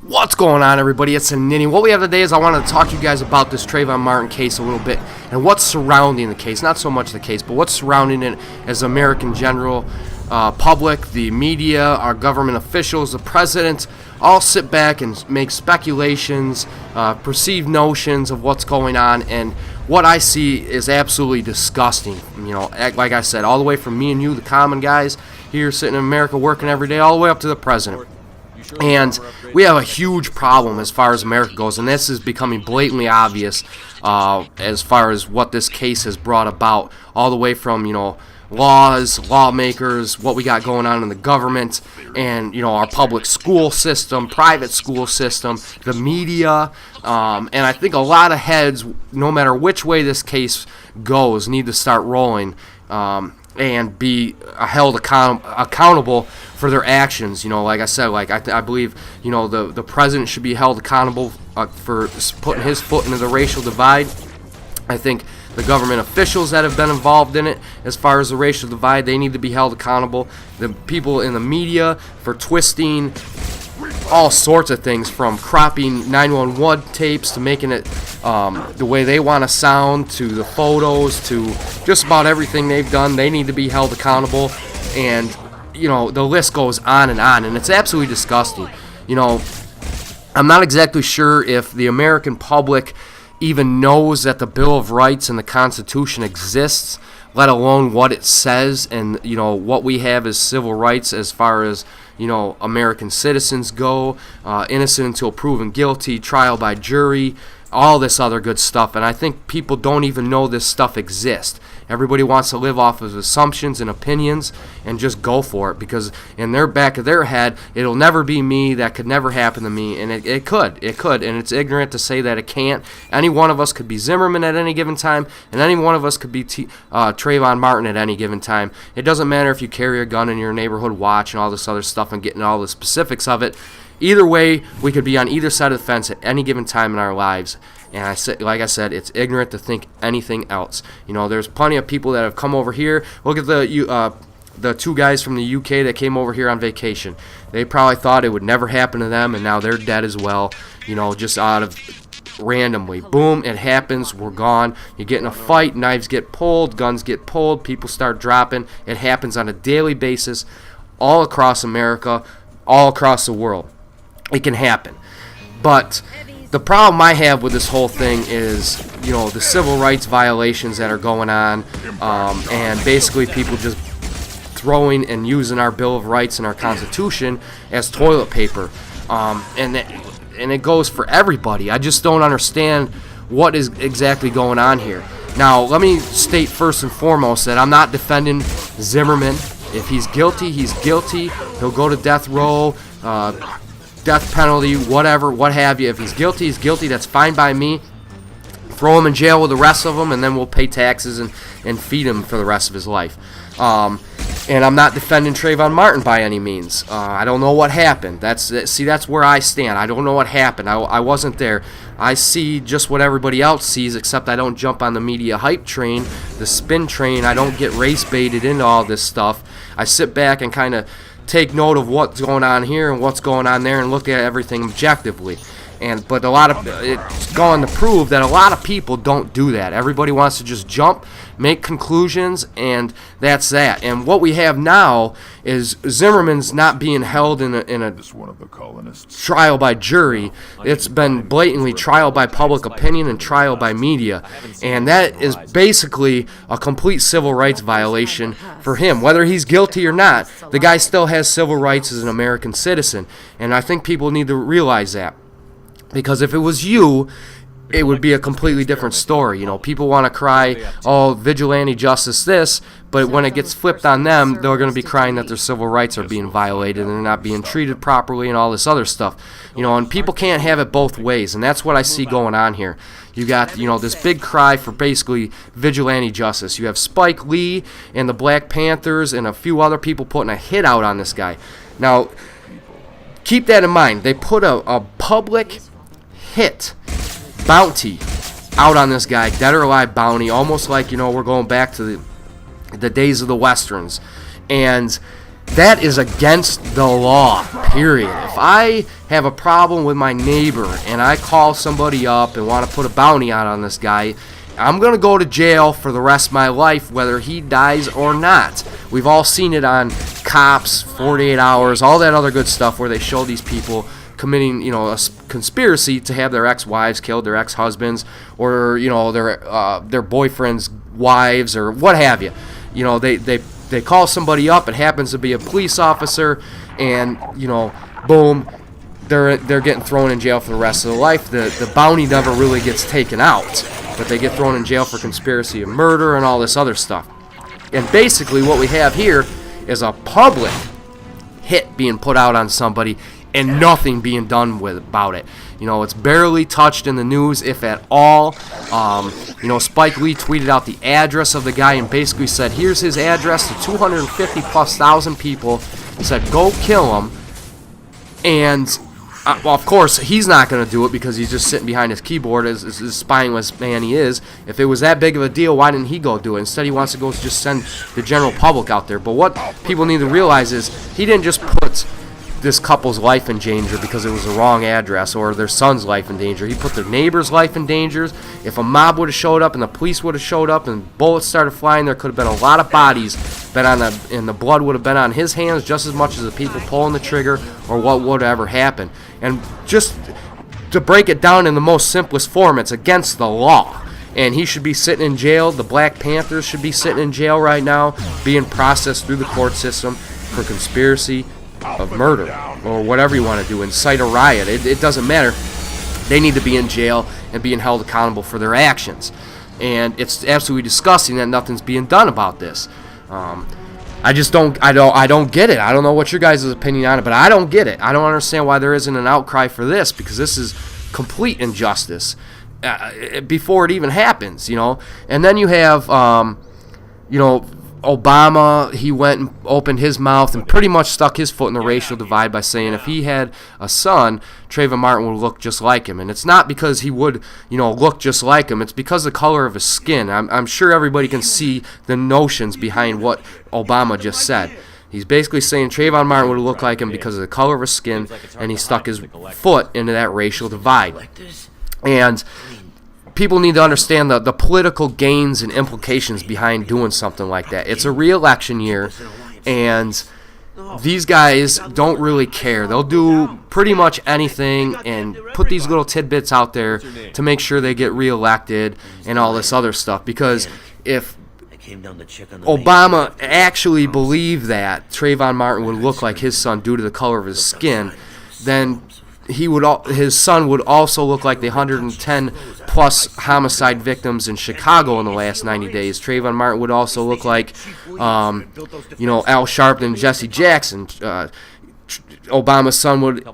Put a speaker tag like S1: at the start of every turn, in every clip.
S1: What's going on, everybody? It's TheNidien. What we have today is I want to talk to you guys about this Trayvon Martin case a little bit and what's surrounding the case. Not so much the case, but what's surrounding it as American general public, the media, our government officials, the president, all sit back and make speculations, perceived notions of what's going on, and what I see is absolutely disgusting. You know, like I said, all the way from me and you, the common guys here sitting in America working every day, all the way up to the president. And we have a huge problem as far as America goes, and this is becoming blatantly obvious as far as what this case has brought about, all the way from, laws, lawmakers, what we got going on in the government, and, our public school system, private school system, the media, and I think a lot of heads, no matter which way this case goes, need to start rolling and be held accountable for their actions. Like I said, I believe, the president should be held accountable for putting his foot into the racial divide. I think the government officials that have been involved in it, as far as the racial divide, they need to be held accountable. The people in the media for twisting all sorts of things, from cropping 911 tapes to making it the way they want to sound, to the photos, to just about everything they've done. They need to be held accountable, and the list goes on, and it's absolutely disgusting. I'm not exactly sure if the American public even knows that the Bill of Rights and the Constitution exists, let alone what it says, and what we have as civil rights as far as American citizens go, innocent until proven guilty, trial by jury, all this other good stuff. And I think people don't even know this stuff exists. Everybody wants to live off of assumptions and opinions and just go for it, because in their back of their head, it'll never be me, that could never happen to me, and it could, and it's ignorant to say that it can't. Any one of us could be Zimmerman at any given time, and any one of us could be Trayvon Martin at any given time. It doesn't matter if you carry a gun in your neighborhood watch and all this other stuff and getting all the specifics of it. Either way, we could be on either side of the fence at any given time in our lives. And like I said, it's ignorant to think anything else. There's plenty of people that have come over here. Look at the two guys from the UK that came over here on vacation. They probably thought it would never happen to them, and now they're dead as well. Just out of randomly. Boom, it happens, we're gone. You get in a fight, knives get pulled, guns get pulled, people start dropping. It happens on a daily basis all across America, all across the world. It can happen. But the problem I have with this whole thing is, the civil rights violations that are going on, and basically people just throwing and using our Bill of Rights and our Constitution as toilet paper. And it goes for everybody. I just don't understand what is exactly going on here. Now, let me state first and foremost that I'm not defending Zimmerman. If he's guilty, he's guilty. He'll go to death row, death penalty, whatever, what have you. If he's guilty, he's guilty. That's fine by me. Throw him in jail with the rest of them, and then we'll pay taxes and feed him for the rest of his life. And I'm not defending Trayvon Martin by any means. I don't know what happened. That's where I stand. I don't know what happened. I wasn't there. I see just what everybody else sees, except I don't jump on the media hype train, the spin train. I don't get race baited into all this stuff. I sit back and kind of take note of what's going on here and what's going on there and look at everything objectively. But it's going to prove that a lot of people don't do that. Everybody wants to just jump, make conclusions, and that's that. And what we have now is Zimmerman's not being held in a trial by jury. It's been blatantly trial by public opinion and trial by media. And that is basically a complete civil rights violation for him. Whether he's guilty or not, the guy still has civil rights as an American citizen. And I think people need to realize that. Because if it was you, it would be a completely different story. People want to cry, oh, vigilante justice this, but when it gets flipped on them, they're going to be crying that their civil rights are being violated and they're not being treated properly and all this other stuff. And people can't have it both ways, and that's what I see going on here. You got, this big cry for basically vigilante justice. You have Spike Lee and the Black Panthers and a few other people putting a hit out on this guy. Now, keep that in mind. They put a public hit bounty out on this guy, dead or alive bounty, almost like we're going back to the days of the westerns, and that is against the law, period. if I have a problem with my neighbor and I call somebody up and want to put a bounty out on this guy, I'm going to go to jail for the rest of my life, whether he dies or not. We've all seen it on Cops, 48 Hours, all that other good stuff where they show these people committing, a conspiracy to have their ex-wives killed, their ex-husbands, or, their boyfriend's wives, or what have you. They call somebody up. It happens to be a police officer, and boom, they're getting thrown in jail for the rest of their life. The bounty never really gets taken out, but they get thrown in jail for conspiracy of murder and all this other stuff. And basically, what we have here is a public hit being put out on somebody, and nothing being done about it. It's barely touched in the news, if at all. Spike Lee tweeted out the address of the guy and basically said, here's his address to 250,000+ people. He said, go kill him. And, of course, he's not going to do it because he's just sitting behind his keyboard as spineless man he is. If it was that big of a deal, why didn't he go do it? Instead, he wants to go just send the general public out there. But what people need to realize is he didn't just put this couple's life in danger because it was the wrong address, or their son's life in danger. He put their neighbor's life in danger. If a mob would have showed up and the police would have showed up and bullets started flying, there could have been a lot of bodies and the blood would have been on his hands just as much as the people pulling the trigger, or what would ever happen. And just to break it down in the most simplest form, it's against the law. And he should be sitting in jail. The Black Panthers should be sitting in jail right now, being processed through the court system for conspiracy of murder, or whatever you want to do, incite a riot. It doesn't matter. They need to be in jail and being held accountable for their actions. And it's absolutely disgusting that nothing's being done about this. I don't get it. I don't know what your guys' opinion on it, but I don't get it. I don't understand why there isn't an outcry for this, because this is complete injustice before it even happens, And then you have, Obama. He went and opened his mouth and pretty much stuck his foot in the racial divide by saying if he had a son, Trayvon Martin would look just like him. And it's not because he would, look just like him. It's because of the color of his skin. I'm sure everybody can see the notions behind what Obama just said. He's basically saying Trayvon Martin would look like him because of the color of his skin, and he stuck his foot into that racial divide. And people need to understand the political gains and implications behind doing something like that. It's a re-election year, and these guys don't really care. They'll do pretty much anything and put these little tidbits out there to make sure they get re-elected and all this other stuff. Because if Obama actually believed that Trayvon Martin would look like his son due to the color of his skin, then his son would also look like the 110 plus homicide victims in Chicago in the last 90 days. Trayvon Martin would also look like, Al Sharpton and Jesse Jackson. Obama's son would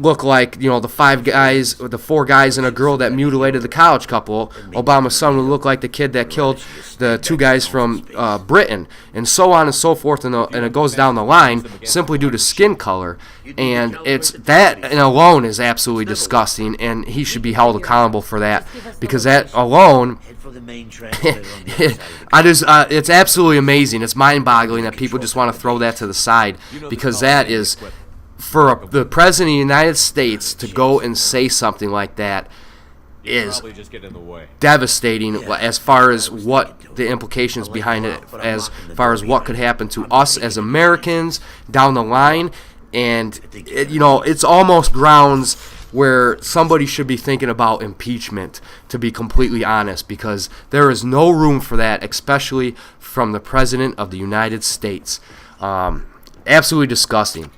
S1: look like, the four guys and a girl that mutilated the college couple. Obama's son would look like the kid that killed the two guys from Britain, and so on and so forth, and it goes down the line simply due to skin color. And it's that alone is absolutely disgusting, and he should be held accountable for that, because that alone, it's absolutely amazing. It's mind-boggling that people just want to throw that to the side, because that is, for the President of the United States to go and say something like that is devastating as far as what the implications behind it, as far as what could happen to us as Americans down the line. And it's almost grounds where somebody should be thinking about impeachment, to be completely honest, because there is no room for that, especially from the President of the United States. Absolutely disgusting.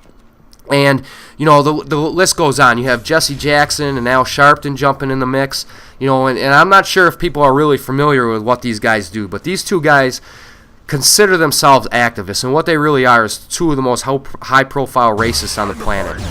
S1: And, the list goes on. You have Jesse Jackson and Al Sharpton jumping in the mix. And I'm not sure if people are really familiar with what these guys do, but these two guys consider themselves activists, and what they really are is two of the most high-profile racists on the planet.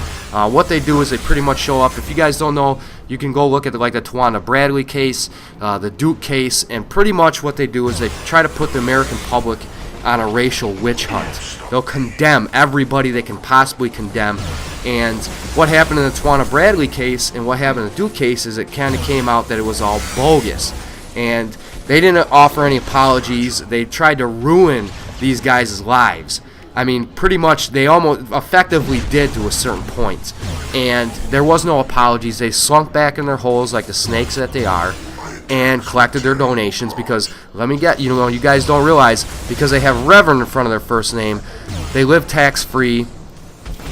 S1: What they do is they pretty much show up. If you guys don't know, you can go look at the Tawana Bradley case, the Duke case, and pretty much what they do is they try to put the American public on a racial witch hunt. They'll condemn everybody they can possibly condemn. And what happened in the Tawana Bradley case and what happened in the Duke case is it kind of came out that it was all bogus. And they didn't offer any apologies. They tried to ruin these guys' lives. I mean, pretty much they almost effectively did to a certain point. And there was no apologies. They slunk back in their holes like the snakes that they are and collected their donations because, you guys don't realize, because they have Reverend in front of their first name, they live tax-free,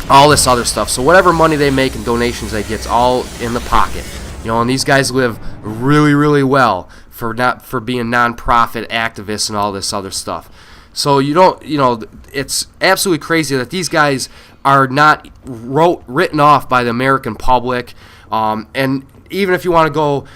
S1: all this other stuff. So whatever money they make and donations they get, it's all in the pocket. And these guys live really, really well for being non-profit activists and all this other stuff. So it's absolutely crazy that these guys are not written off by the American public. And even if you want to go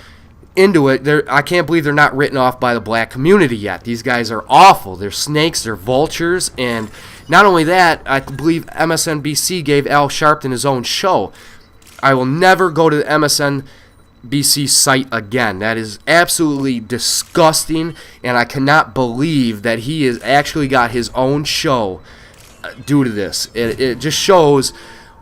S1: into it, I can't believe they're not written off by the black community yet. These guys are awful. They're snakes. They're vultures. And not only that, I believe MSNBC gave Al Sharpton his own show. I will never go to the MSNBC site again. That is absolutely disgusting, and I cannot believe that he has actually got his own show due to this. It just shows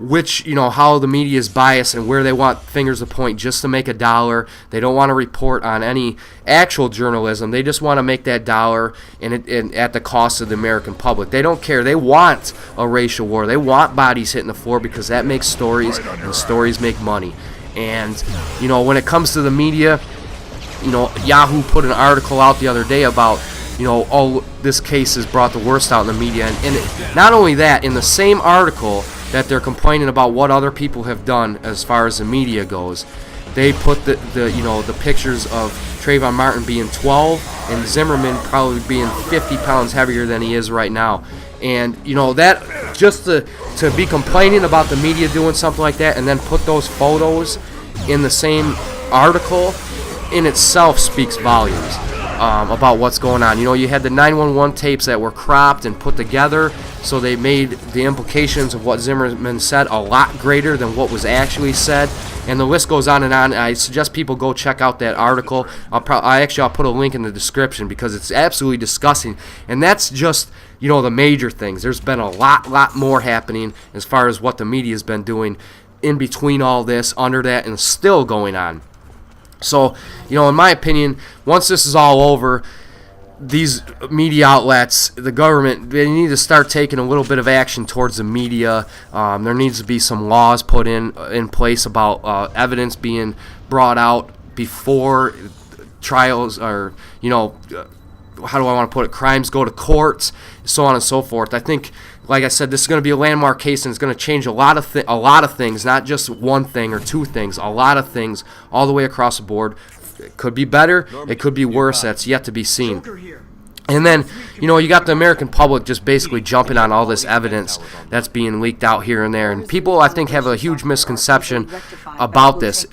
S1: how the media is biased and where they want fingers to point just to make a dollar. They don't want to report on any actual journalism. They just want to make that dollar and at the cost of the American public. They don't care. They want a racial war. They want bodies hitting the floor because that makes stories, and stories make money. And, when it comes to the media, Yahoo put an article out the other day about, this case has brought the worst out in the media. And not only that, in the same article that they're complaining about what other people have done as far as the media goes, they put the pictures of Trayvon Martin being 12 and Zimmerman probably being 50 pounds heavier than he is right now. And, that just to be complaining about the media doing something like that and then put those photos in the same article in itself speaks volumes about what's going on. You had the 911 tapes that were cropped and put together, so they made the implications of what Zimmerman said a lot greater than what was actually said. And the list goes on and on. I suggest people go check out that article. I'll put a link in the description because it's absolutely disgusting. And that's just, the major things. There's been a lot more happening as far as what the media's been doing in between all this, under that, and still going on. So, in my opinion, once this is all over, these media outlets, the government, they need to start taking a little bit of action towards the media. There needs to be some laws put in place about evidence being brought out before trials, or how do I want to put it, crimes go to courts, so on and so forth. I think, like I said, this is going to be a landmark case, and it's going to change a lot of things, not just one thing or two things, a lot of things all the way across the board. It could be better, it could be worse, that's yet to be seen. And then, you got the American public just basically jumping on all this evidence that's being leaked out here and there. And people, I think, have a huge misconception about this.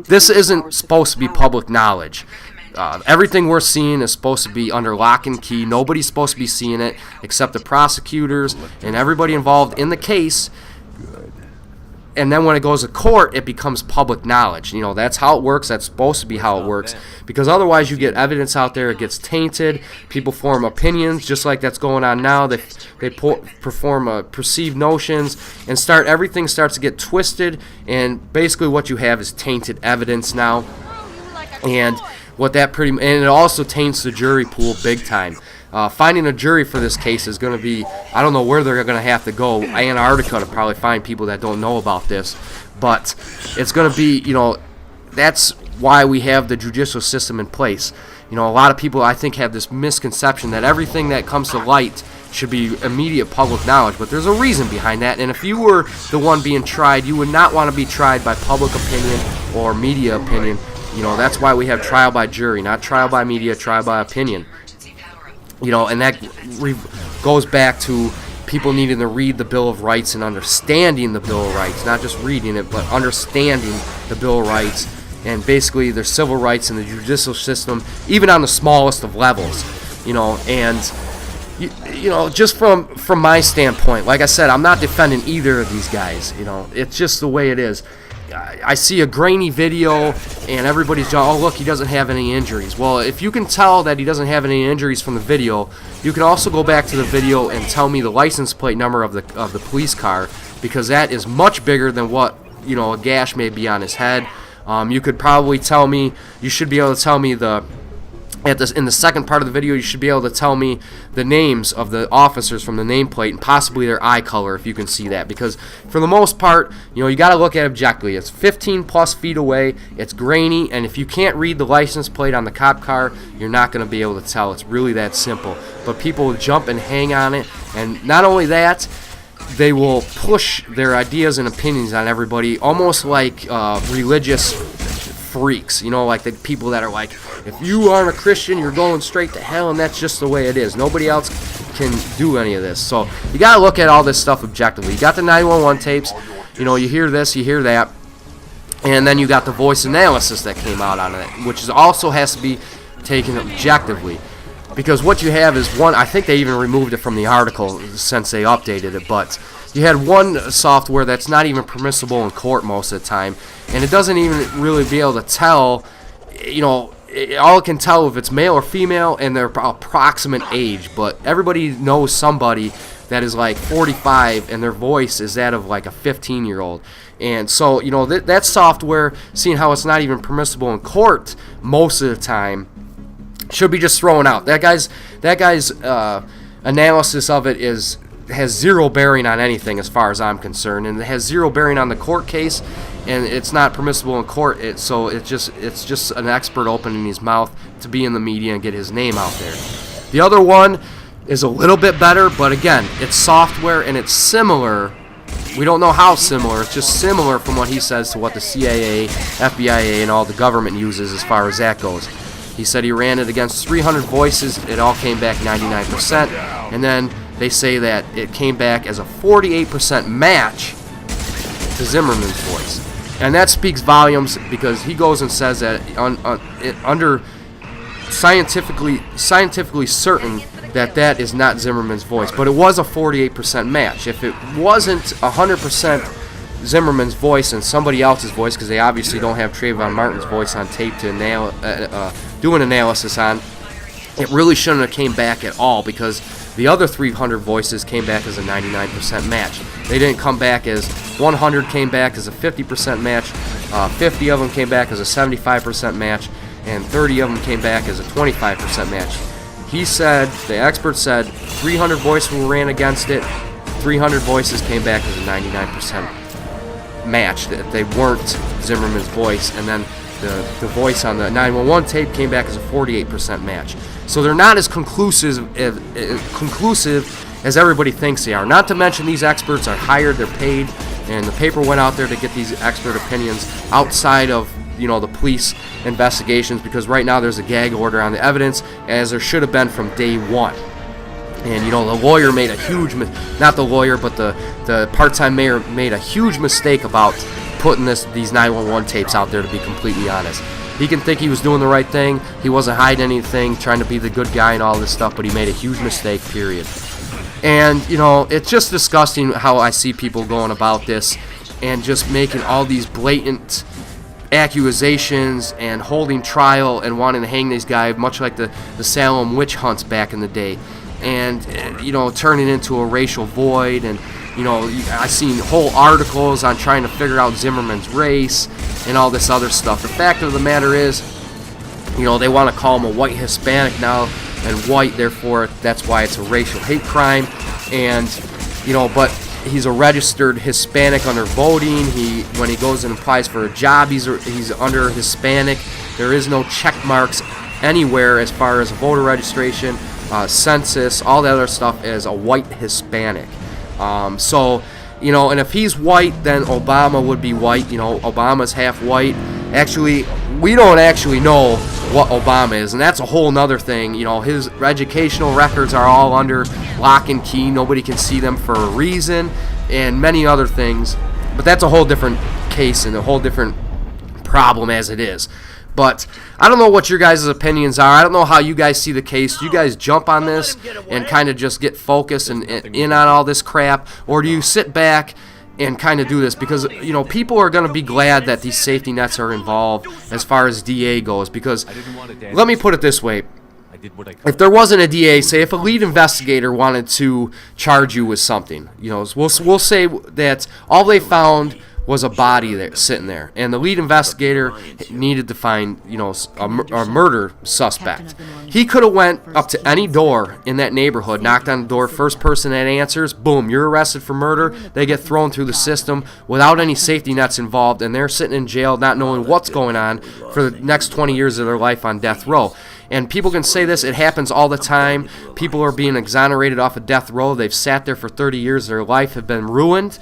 S1: This isn't supposed to be public knowledge. Everything we're seeing is supposed to be under lock and key. Nobody's supposed to be seeing it except the prosecutors and everybody involved in the case. And then when it goes to court, it becomes public knowledge. That's how it works. That's supposed to be how it works. Because otherwise you get evidence out there, it gets tainted. People form opinions, just like that's going on now. They perform perceived notions, and everything starts to get twisted. And basically what you have is tainted evidence now. And and it also taints the jury pool big time. Finding a jury for this case is going to be, I don't know where they're going to have to go, Antarctica, to probably find people that don't know about this. But it's going to be, that's why we have the judicial system in place. A lot of people, I think, have this misconception that everything that comes to light should be immediate public knowledge. But there's a reason behind that. And if you were the one being tried, you would not want to be tried by public opinion or media opinion. That's why we have trial by jury, not trial by media, trial by opinion. And that goes back to people needing to read the Bill of Rights and understanding the Bill of Rights, not just reading it, but understanding the Bill of Rights and basically their civil rights in the judicial system, even on the smallest of levels. And just from my standpoint, like I said, I'm not defending either of these guys. It's just the way it is. I see a grainy video and everybody's going, oh look, he doesn't have any injuries. Well, if you can tell that he doesn't have any injuries from the video, you can also go back to the video and tell me the license plate number of the police car, because that is much bigger than what a gash may be on his head. You could probably tell me, you should be able to tell me the in the second part of the video, you should be able to tell me the names of the officers from the nameplate and possibly their eye color if you can see that. Because for the most part, you got to look at it objectively. It's 15 plus feet away. It's grainy, and if you can't read the license plate on the cop car, you're not going to be able to tell. It's really that simple. But people jump and hang on it, and not only that, they will push their ideas and opinions on everybody, almost like religious freaks, like the people that are like, if you aren't a Christian, you're going straight to hell, and that's just the way it is. Nobody else can do any of this. So you got to look at all this stuff objectively. You got the 911 tapes, you hear this, you hear that, and then you got the voice analysis that came out on it, which also has to be taken objectively. Because what you have is one, I think they even removed it from the article since they updated it, but you had one software that's not even permissible in court most of the time, and it doesn't even really be able to tell, all it can tell if it's male or female and their approximate age, but everybody knows somebody that is like 45 and their voice is that of like a 15-year-old. And so, that software, seeing how it's not even permissible in court most of the time, should be just thrown out. That guy's analysis of it has zero bearing on anything as far as I'm concerned, and it has zero bearing on the court case, and it's not permissible in court. So it's just an expert opening his mouth to be in the media and get his name out there. The other one is a little bit better, but again, it's software and it's similar. We don't know how similar. It's just similar from what he says to what the CIA, FBI, and all the government uses as far as that goes. He said he ran it against 300 voices. It all came back 99%. And then they say that it came back as a 48% match to Zimmerman's voice. And that speaks volumes because he goes and says that under scientifically certain that is not Zimmerman's voice. But it was a 48% match. If it wasn't 100% Zimmerman's voice and somebody else's voice, because they obviously don't have Trayvon Martin's voice on tape to do an analysis on, it really shouldn't have came back at all, because the other 300 voices came back as a 99% match. They didn't come back as 100 came back as a 50% match, 50 of them came back as a 75% match, and 30 of them came back as a 25% match. He said, the expert said, 300 voices were ran against it, 300 voices came back as a 99% match, that they weren't Zimmerman's voice, and then the voice on the 911 tape came back as a 48% match. So they're not as conclusive as everybody thinks they are. Not to mention these experts are hired, they're paid, and the paper went out there to get these expert opinions outside of the police investigations, because right now there's a gag order on the evidence, as there should have been from day one. And the lawyer made a huge, not the lawyer, but the part-time mayor made a huge mistake about putting these 911 tapes out there, to be completely honest. He can think he was doing the right thing. He wasn't hiding anything, trying to be the good guy and all this stuff, but he made a huge mistake, period. And, it's just disgusting how I see people going about this and just making all these blatant accusations and holding trial and wanting to hang this guy, much like the Salem witch hunts back in the day. And, turning into a racial void. And, I've seen whole articles on trying to figure out Zimmerman's race and all this other stuff. The fact of the matter is, they want to call him a white Hispanic now, and white, therefore, that's why it's a racial hate crime. And, but he's a registered Hispanic under voting. When he goes and applies for a job, he's under Hispanic. There is no check marks anywhere as far as voter registration, census, all that other stuff as a white Hispanic. And if he's white, then Obama would be white. Obama's half white. Actually, we don't actually know what Obama is, and that's a whole nother thing. His educational records are all under lock and key. Nobody can see them for a reason, and many other things. But that's a whole different case and a whole different problem as it is. But I don't know what your guys' opinions are. I don't know how you guys see the case. Do you guys jump on this and kind of just get focused and in on all this crap? Or do you sit back and kind of do this? Because, people are going to be glad that these safety nets are involved as far as DA goes. Because, let me put it this way. If there wasn't a DA, say if a lead investigator wanted to charge you with something, we'll say that all they found was a body there sitting there, and the lead investigator needed to find, a murder suspect. He could have went up to any door in that neighborhood, knocked on the door, first person that answers, boom, you're arrested for murder. They get thrown through the system without any safety nets involved, and they're sitting in jail not knowing what's going on for the next 20 years of their life on death row. And people can say this, it happens all the time. People are being exonerated off of death row. They've sat there for 30 years. Their life has been ruined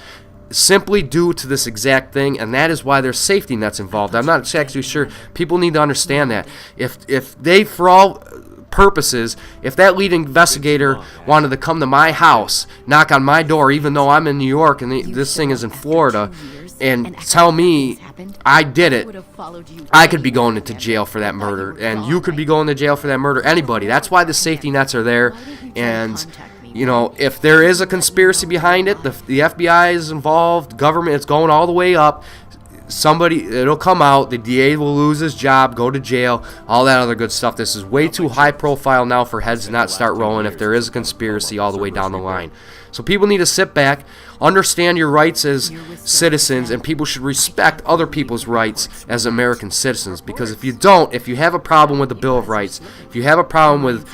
S1: simply due to this exact thing, and that is why there's safety nets involved. I'm not actually sure. People need to understand that. If they, for all purposes, if that lead investigator wanted to come to my house, knock on my door, even though I'm in New York and this thing is in Florida, and tell me I did it, I could be going into jail for that murder, and you could be going to jail for that murder. Anybody. That's why the safety nets are there. And if there is a conspiracy behind it, the FBI is involved, government, it's going all the way up. It'll come out, the DA will lose his job, go to jail, all that other good stuff. This is way too high profile now for heads to not start rolling if there is a conspiracy all the way down the line. So people need to sit back, understand your rights as citizens, and people should respect other people's rights as American citizens. Because if you don't, if you have a problem with the Bill of Rights, if you have a problem with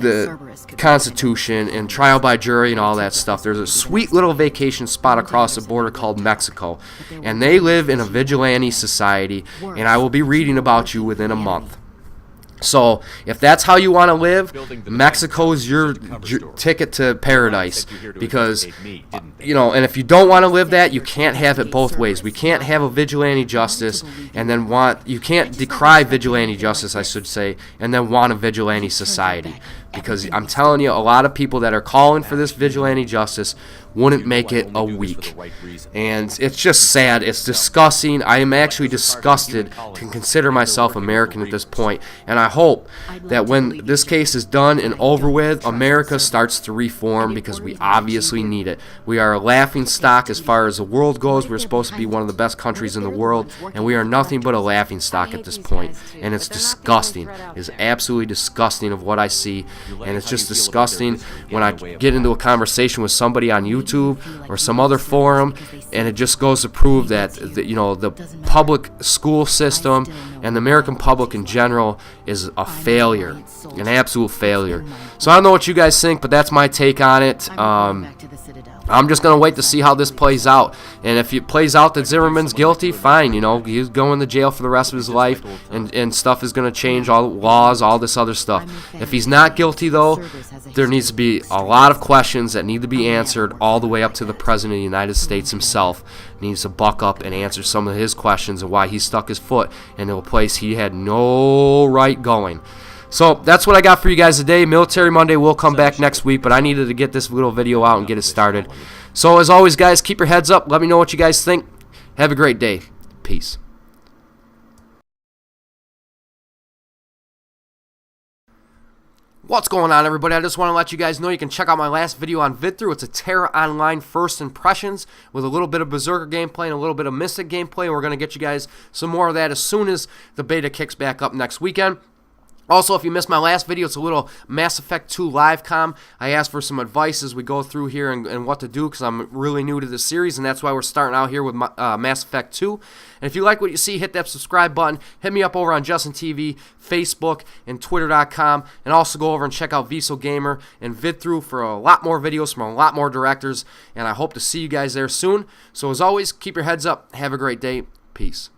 S1: the Constitution and trial by jury and all that stuff, there's a sweet little vacation spot across the border called Mexico. And they live in a vigilante society, and I will be reading about you within a month. So if that's how you want to live, Mexico is your ticket to paradise. Because, and if you don't want to live that, you can't have it both ways. We can't have a vigilante justice and then you can't decry vigilante justice, I should say, and then want a vigilante society. Because I'm telling you, a lot of people that are calling for this vigilante justice wouldn't make it a week. And it's just sad. It's disgusting. I am actually disgusted to consider myself American at this point. And I hope that when this case is done and over with, America starts to reform, because we obviously need it. We are a laughing stock as far as the world goes. We're supposed to be one of the best countries in the world, and we are nothing but a laughing stock at this point. And it's disgusting. It's absolutely disgusting of what I see. And it's just disgusting when I get into a conversation with somebody on YouTube or some other forum, and it just goes to prove that the public school system and the American public in general is a failure, an absolute failure. So I don't know what you guys think, but that's my take on it. I'm just going to wait to see how this plays out. And if it plays out that Zimmerman's guilty, fine. He's going to jail for the rest of his life, and stuff is going to change, all the laws, all this other stuff. If he's not guilty, though, there needs to be a lot of questions that need to be answered, all the way up to the President of the United States himself needs to buck up and answer some of his questions and why he stuck his foot into a place he had no right going. So that's what I got for you guys today. Military Monday will come back next week, but I needed to get this little video out and get it started. So as always, guys, keep your heads up. Let me know what you guys think. Have a great day. Peace. What's going on, everybody? I just want to let you guys know you can check out my last video on VidThru. It's a Terra Online First Impressions with a little bit of Berserker gameplay and a little bit of Mystic gameplay. We're going to get you guys some more of that as soon as the beta kicks back up next weekend. Also, if you missed my last video, it's a little Mass Effect 2 live com. I asked for some advice as we go through here and what to do, because I'm really new to this series, and that's why we're starting out here with Mass Effect 2. And if you like what you see, hit that subscribe button. Hit me up over on Justin TV, Facebook, and Twitter.com. And also go over and check out Viso Gamer and VidThru for a lot more videos from a lot more directors. And I hope to see you guys there soon. So as always, keep your heads up. Have a great day. Peace.